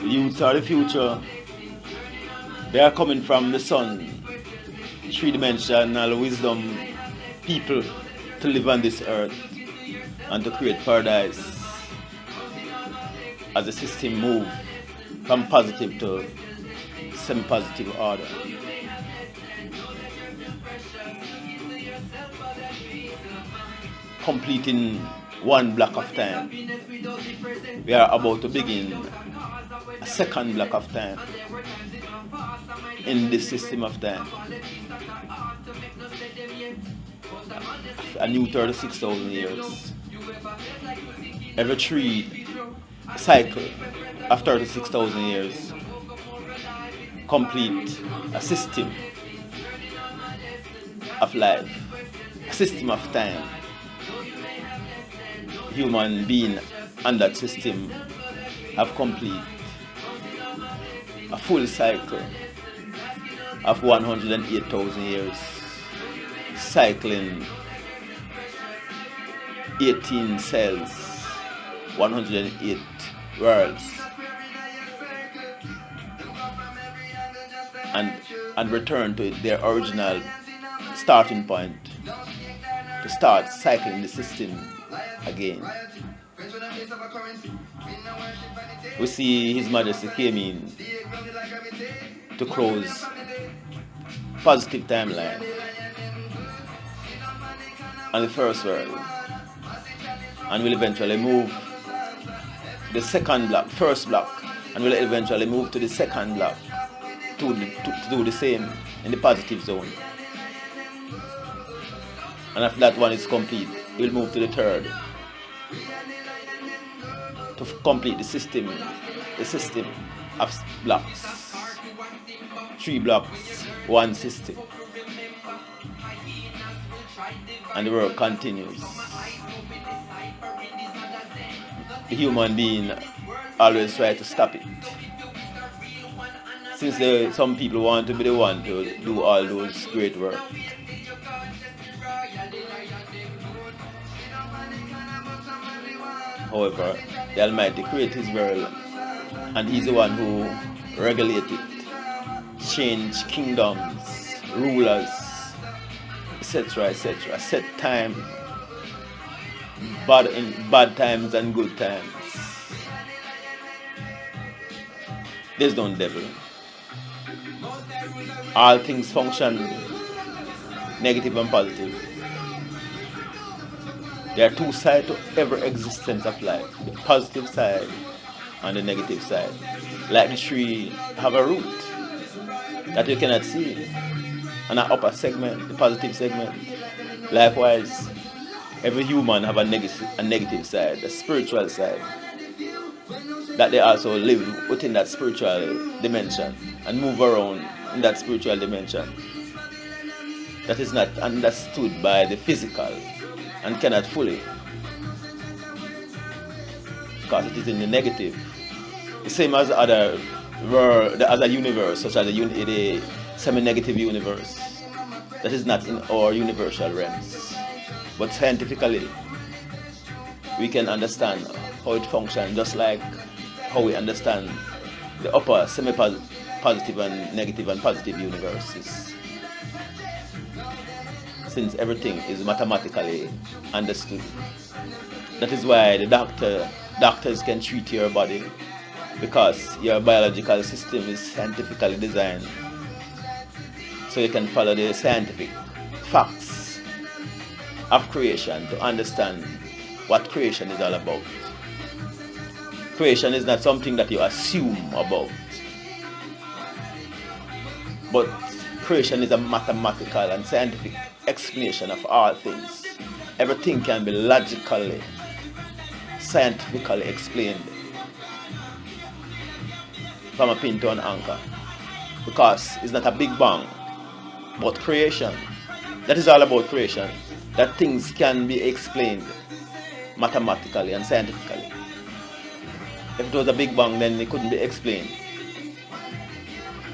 Youths are the future. They are coming from the sun, three-dimensional wisdom people to live on this earth and to create paradise as the system move from positive to semi-positive order. Completing one block of time, we are about to begin a second block of time in this system of time. A new 36,000 years. Every three cycle of 36,000 years complete a system of life, a system of time. Human being and that system have complete a full cycle of 108,000 years, cycling 18 cells, 108 worlds, and return to their original starting point to start cycling the system again. We see His Majesty came in to close positive timeline on the first world, and will eventually move the second block, first block, and will eventually move to the second block to do the same in the positive zone. And after that one is complete, we'll move to the third to complete the system of blocks. 3 blocks, 1 system. And the work continues. The human being always try to stop it. Since some people want to be the one to do all those great work. However, the Almighty created His world, and He's the one who regulates it, change kingdoms, rulers, etc., etc., set time, in bad times and good times. There's no devil. All things function, negative and positive. There are 2 sides to every existence of life, the positive side and the negative side. Like the tree have a root that you cannot see, and an upper segment, the positive segment. Likewise, every human have a negative side, the spiritual side, that they also live within that spiritual dimension and move around in that spiritual dimension that is not understood by the physical and cannot fully, because it is in the negative. The same as other world, as a universe, such as the semi-negative universe, that is not in our universal realms. But scientifically, we can understand how it functions, just like how we understand the upper semi-positive and negative and positive universes. Since everything is mathematically understood. That is why the doctors can treat your body, because your biological system is scientifically designed. So you can follow the scientific facts of creation to understand what creation is all about. Creation is not something that you assume about, but creation is a mathematical and scientific explanation of all things. Everything can be logically, scientifically explained from a pin to an anchor, because it's not a big bang, but creation. That is all about creation, that things can be explained mathematically and scientifically. If it was a big bang, then it couldn't be explained,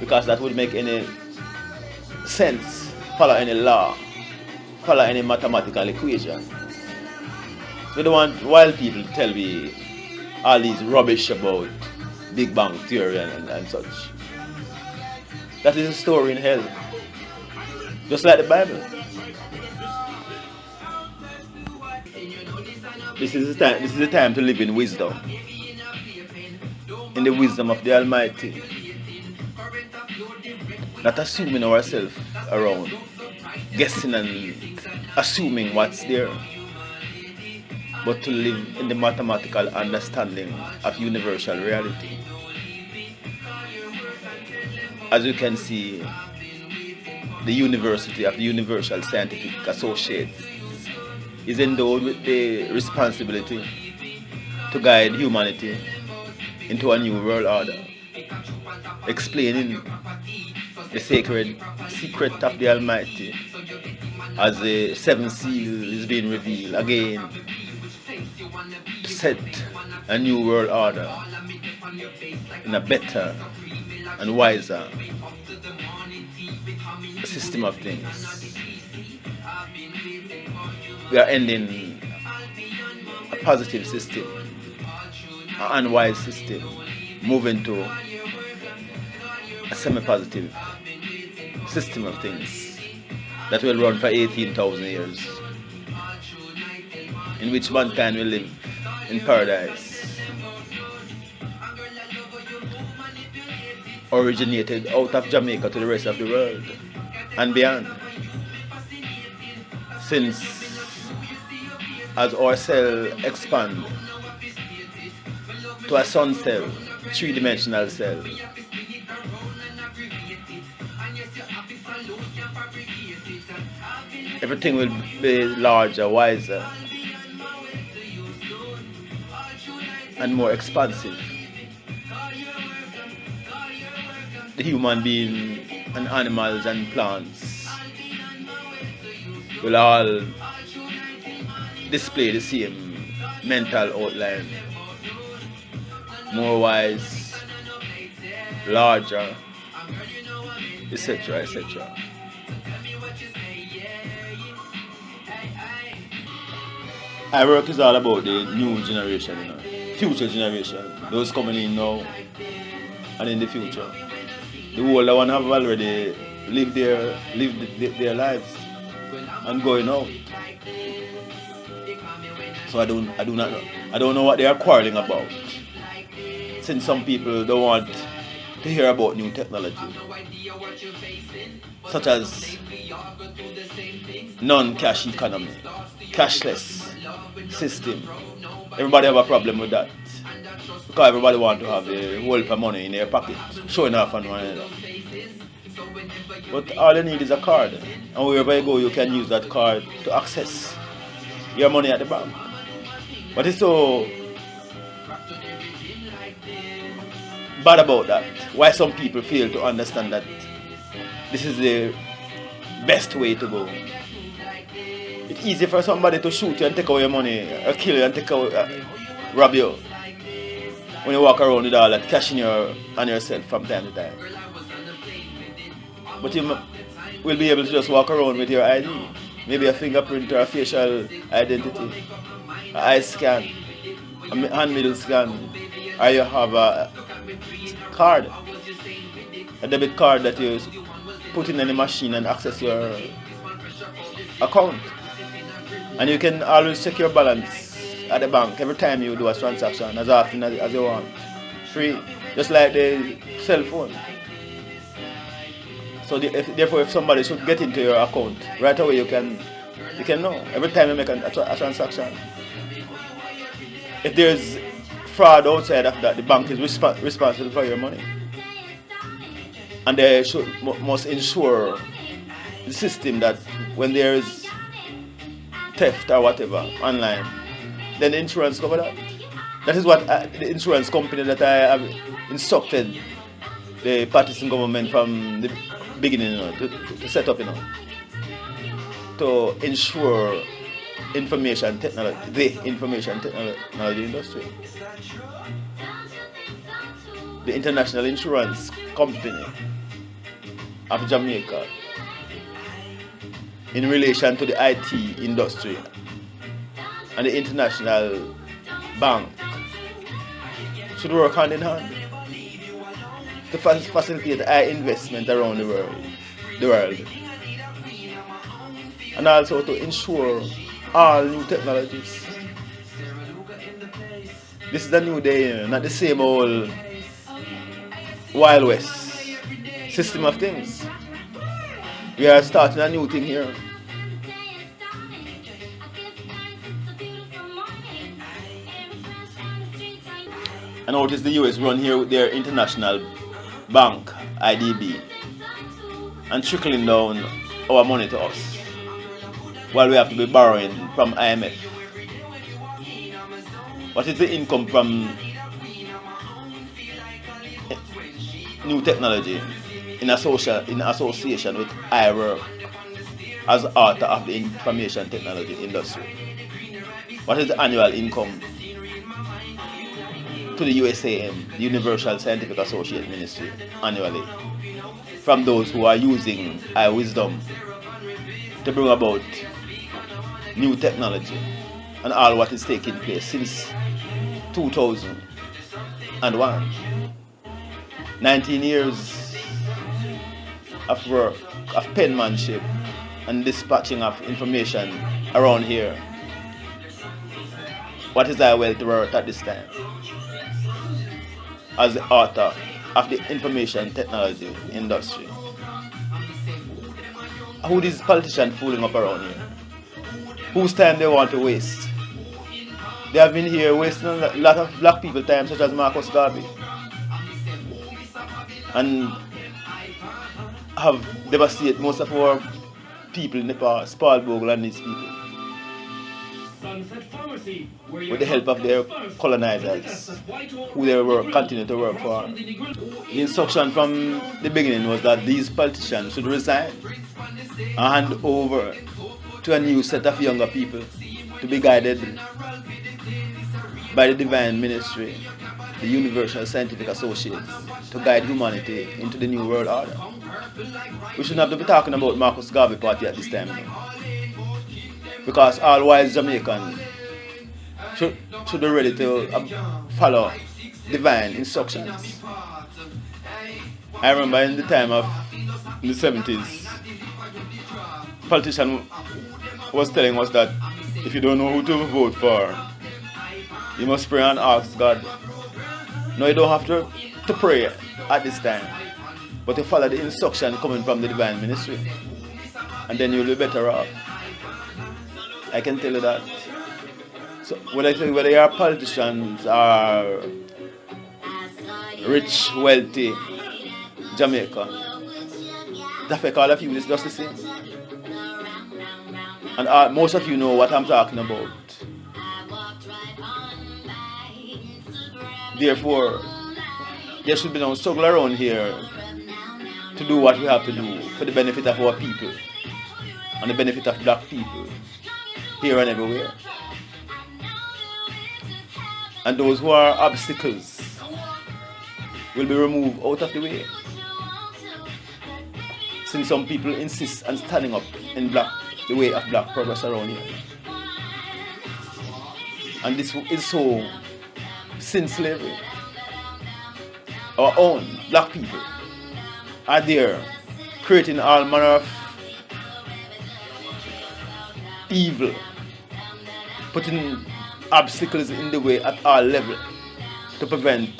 because that would make any sense, follow any law, follow any mathematical equation. We don't want wild people to tell me all these rubbish about Big Bang Theory and such. That is a story in hell. Just like the Bible. This is the time to live in wisdom. In the wisdom of the Almighty. Not assuming ourselves around, guessing and assuming what's there, but to live in the mathematical understanding of universal reality. As you can see, the University of the Universal Scientific Associates is endowed with the responsibility to guide humanity into a new world order, explaining the sacred secret of the Almighty as the seventh seal is being revealed again to set a new world order in a better and wiser system of things. We are ending a positive system, an unwise system, moving to a semi-positive system of things that will run for 18,000 years, in which mankind will live in paradise, originated out of Jamaica to the rest of the world and beyond. Since as our cell expand to a sun cell, three-dimensional cell, everything will be larger, wiser, and more expansive. The human being and animals and plants will all display the same mental outline, more wise, larger, etc., etc. Our work is all about the new generation, future generation, those coming in now and in the future. The older one have already lived their lives and going out. So I don't know what they are quarreling about. Since some people don't want to hear about new technology, such as non-cash economy, cashless system. Everybody have a problem with that. Because everybody want to have a whole of money in their pocket, showing off on one another. But all you need is a card. And wherever you go, you can use that card to access your money at the bank. What is so bad about that? Why some people fail to understand that this is the best way to go? It's easy for somebody to shoot you and take away your money, or kill you and take away, rob you, when you walk around with all that cash in on yourself from time to time. But you will be able to just walk around with your ID, maybe a fingerprint or a facial identity, an eye scan, a hand middle scan, or you have a card, a debit card that you put in any machine and access your account. And you can always check your balance at the bank every time you do a transaction, as often as you want. Free, just like the cell phone. So therefore, if somebody should get into your account, right away you can know every time you make a transaction. If there's fraud outside of that, the bank is responsible for your money, and they must ensure the system that when there is theft or whatever online, then the insurance cover that. That is what the insurance company that I have instructed the Patterson government from the beginning, to set up, to ensure information technology, the information technology industry. The international insurance company of Jamaica in relation to the IT industry and the international bank should work hand in hand to facilitate high investment around the world, and also to ensure all new technologies. This is a new day, not the same old Wild West system of things. We are starting a new thing here. I notice the US run here with their international bank, IDB, and trickling down our money to us, while we have to be borrowing from IMF. What is the income from new technology in association with IWork as author of the information technology industry? What is the annual income to the USAM, the Universal Scientific Associate Ministry, annually from those who are using iWisdom to bring about new technology and all what is taking place since 2001? 19 years of work, of penmanship and dispatching of information around here. What is our wealth worth at this time as the author of the information technology industry? Who these politicians fooling up around here? Whose time they want to waste? They have been here wasting a lot of black people time, such as Marcus Garvey, and have devastated most of our people in Nepal, Paul Bogle and these people, with the help of their colonizers, who they continue to work for. The instruction from the beginning was that these politicians should resign and hand over to a new set of younger people to be guided by the divine ministry, the Universal Scientific Associates, to guide humanity into the new world order. We shouldn't have to be talking about Marcus Garvey party at this time, because all wise Jamaicans should be ready to follow divine instructions. I remember in the time of the 70s, politician was telling us that if you don't know who to vote for, you must pray and ask God. No, you don't have to pray at this time, but you follow the instruction coming from the divine ministry, and then you'll be better off. I can tell you that. So whether you are politicians or rich, wealthy Jamaican, the effect all of you is just the same. And most of you know what I'm talking about. Therefore, there should be no struggle around here to do what we have to do for the benefit of our people and the benefit of black people here and everywhere. And those who are obstacles will be removed out of the way, since some people insist on standing up in the way of black progress around here. And this is so since slavery. Our own black people are there creating all manner of evil, putting obstacles in the way at all levels to prevent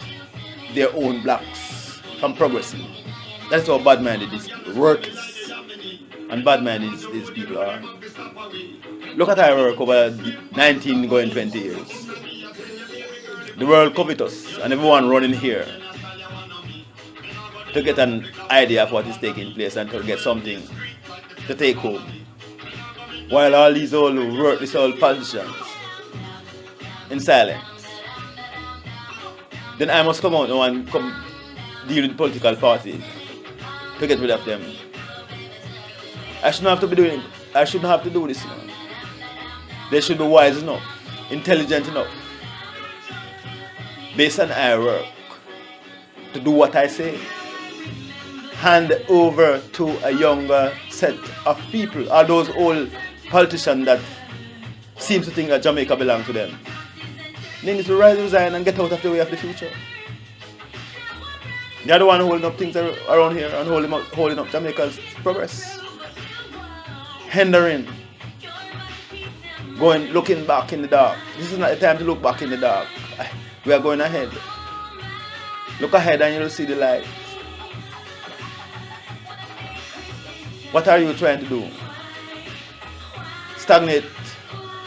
their own blacks from progressing. That's how bad-minded these worthless and bad-minded these people are. Look at our work over 19 going 20 years. The world covetous and everyone running here to get an idea of what is taking place and to get something to take home. While all these old worthless old politicians in silence. Then I must come out now and come deal with political parties to get rid of them. I shouldn't have to be doing it. I shouldn't have to do this now. They should be wise enough, intelligent enough, based on our work, to do what I say hand over to a younger set of people, or those old politicians that seem to think that Jamaica belongs to them. They need to rise, resign, and get out of the way of the future. They're the one holding up things around here and holding up Jamaica's progress. Hindering. Looking back in the dark. This is not the time to look back in the dark. We are going ahead. Look ahead and you'll see the light. What are you trying to do? Stagnate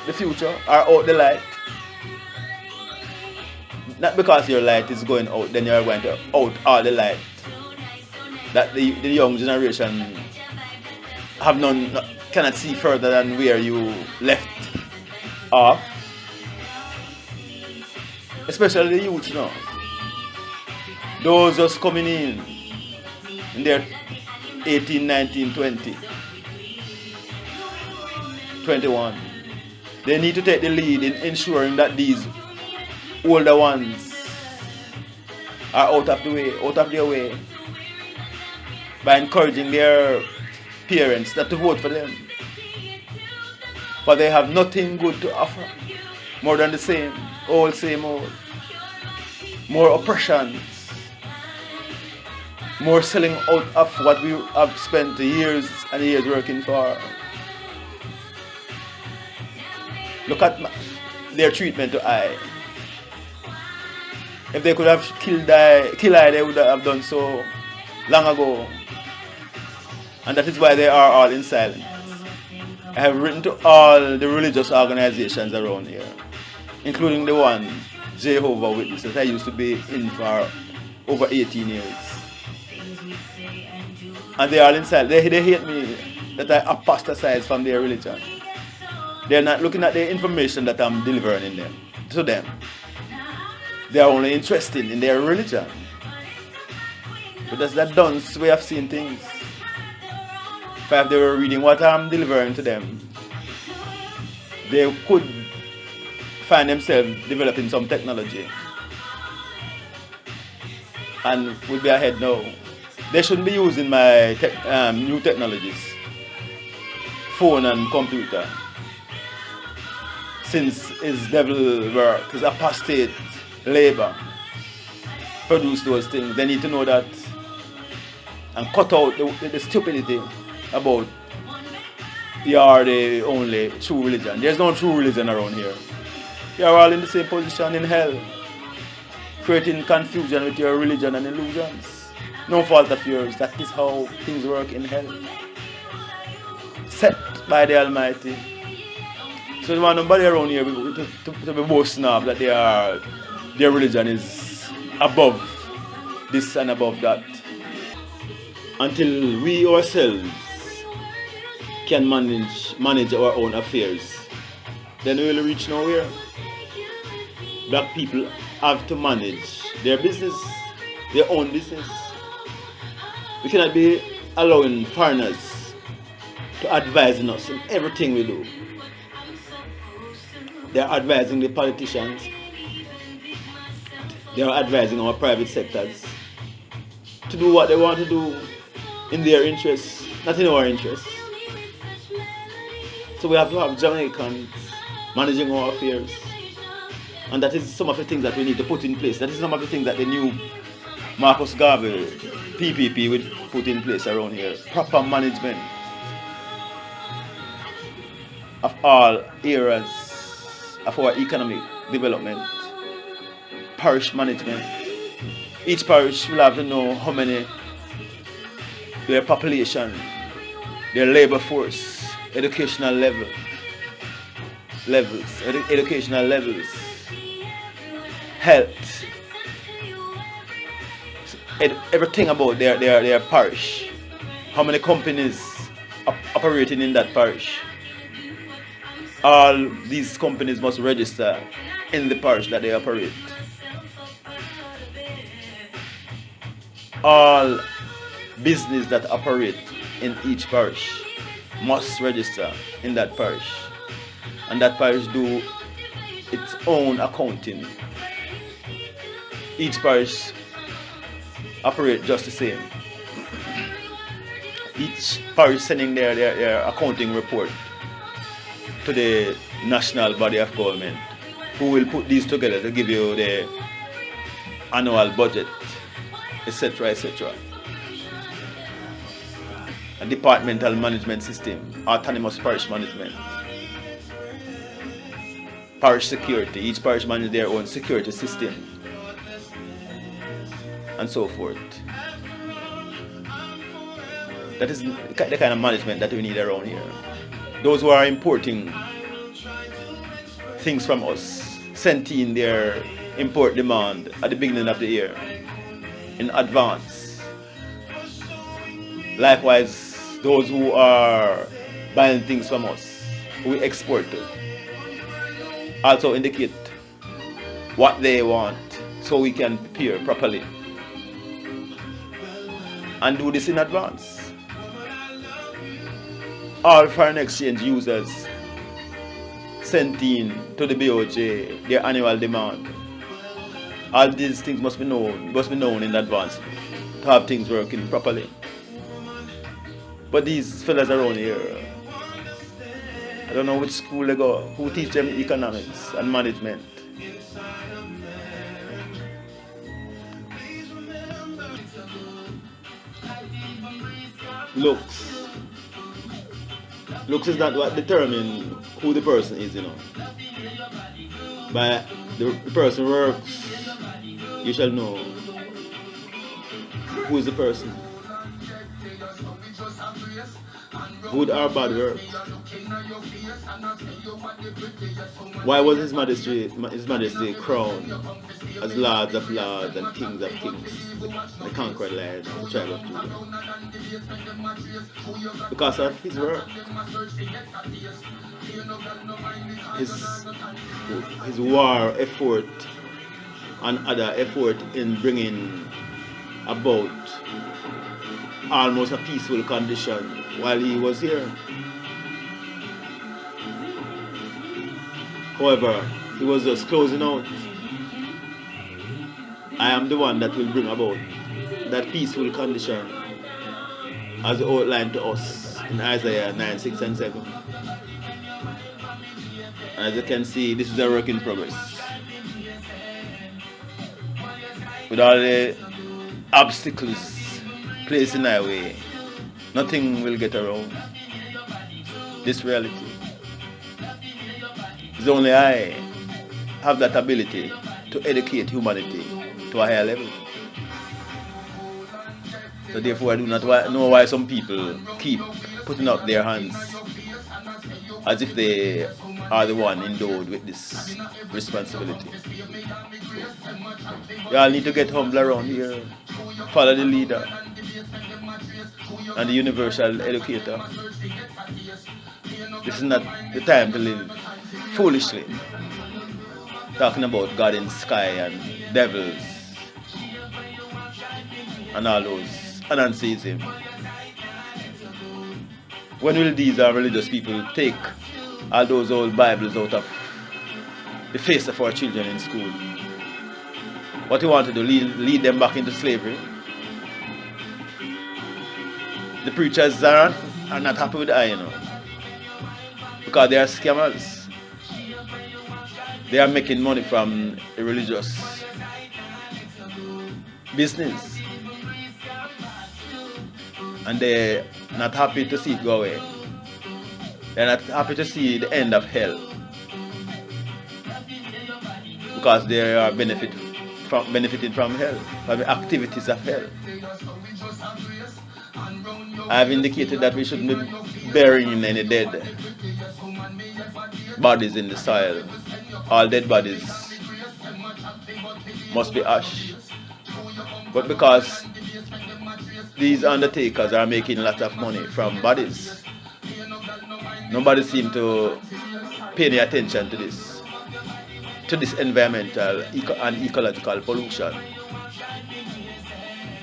the future or out the light? Not because your light is going out, then you're going to out all the light. That the young generation cannot see further than where you left off. Especially the youth now. Those just coming in their 18, 19, 20, 21. They need to take the lead in ensuring that these older ones are out of their way, by encouraging their parents not to vote for them. But they have nothing good to offer, more than the same old. More oppressions, more selling out of what we have spent years and years working for. Look at their treatment to I. If they could have killed I, they would have done so long ago. And that is why they are all in silence. I have written to all the religious organizations around here, including the one, Jehovah's Witnesses, that I used to be in for over 18 years. And they are in silence. They hate me that I apostatize from their religion. They are not looking at the information that I'm delivering to them. They are only interested in their religion. But that's that dunce way of seeing things. If they were reading what I'm delivering to them, they could find themselves developing some technology and would be ahead now. They shouldn't be using my new technologies, phone and computer, since his devil work, his apostate labor produce those things. They need to know that and cut out the stupidity about you are the only true religion. There's no true religion around here. You are all in the same position in hell, creating confusion with your religion and illusions. No fault of yours. That is how things work in hell, set by the Almighty. So there want nobody around here to be boasting of that their religion is above this and above that. Until we ourselves can manage our own affairs, then we will reach nowhere. Black people have to manage their business, their own business. We cannot be allowing foreigners to advise us in everything we do. They are advising the politicians. They are advising our private sectors to do what they want to do in their interests, not in our interests. So we have to have Jamaicans managing our affairs. And that is some of the things that we need to put in place. That is some of the things that the new Marcus Garvey PPP would put in place around here. Proper management of all areas of our economic development. Parish management. Each parish will have to know how many, their population, their labor force, educational levels, health, everything about their parish. How many companies operating in that parish? All these companies must register in the parish that they operate. All business that operate in each parish must register in that parish, and that parish do its own accounting. Each parish operate just the same. Each parish sending their accounting report to the national body of government, who will put these together to give you the annual budget, etc., etc. A departmental management system, autonomous parish management, parish security. Each parish manages their own security system, and so forth. That is the kind of management that we need around here. Those who are importing things from us, sent in their import demand at the beginning of the year in advance. Likewise, those who are buying things from us, who we export to, also indicate what they want so we can prepare properly and do this in advance. All foreign exchange users sent in to the BOJ their annual demand. All these things must be known in advance to have things working properly. But these fellas around here, I don't know which school they go, who teach them economics and management. Looks is not what determines who the person is, By the person works, you shall know who is the person. Good or bad work. Why was His Majesty crowned as Lords of Lords and Kings of Kings, the conquered land of the tribe of Judah? Because of his work. His war effort and other effort in bringing about almost a peaceful condition while he was here. However, he was just closing out. I am the one that will bring about that peaceful condition as outlined to us in Isaiah 9, 6 and 7. As you can see, this is a work in progress. With all the obstacles placed in our way, nothing will get around this reality. It's only I have that ability to educate humanity to a higher level. So therefore I do not know why some people keep putting up their hands as if they are the one endowed with this responsibility. You all need to get humble around here, follow the leader and the universal educator. This is not the time to live foolishly, talking about God in the sky and devils and all those anansiism. When will these religious people take all those old Bibles out of the face of our children in school? What you want to do, lead them back into slavery? The preachers are not happy with that, because they are scammers. They are making money from the religious business, and they're not happy to see it go away. They're not happy to see the end of hell, because they are benefiting from hell, from the activities of hell. I have indicated that we shouldn't be burying any dead bodies in the soil. All dead bodies must be ash. But because these undertakers are making a lot of money from bodies, nobody seems to pay any attention to this environmental and ecological pollution.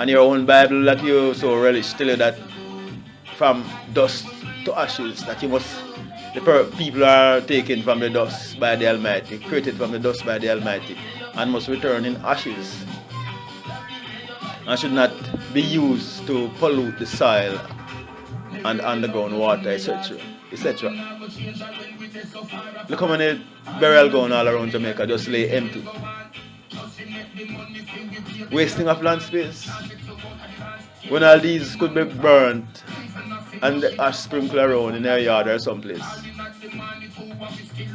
And your own Bible that you so relish tell you that from dust to ashes, that the people are taken from the dust by the Almighty, created from the dust by the Almighty, and must return in ashes, and should not be used to pollute the soil and underground water, etc. etc. Look how many burial ground all around Jamaica just lay empty. Wasting of land space. When all these could be burnt and ash sprinkle around in your yard or someplace.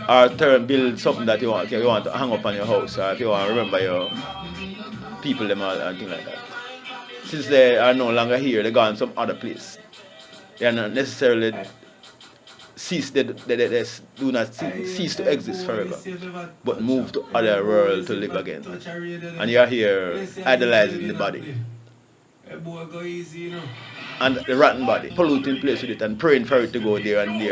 Or build something that you want to hang up on your house, or if you want to remember your people them all and things like that. Since they are no longer here, they're gone some other place. They are not necessarily they do not cease to exist forever, but move to other world to live again. And you are here idolizing the body. And the rotten body, polluting place with it and praying for it to go there and there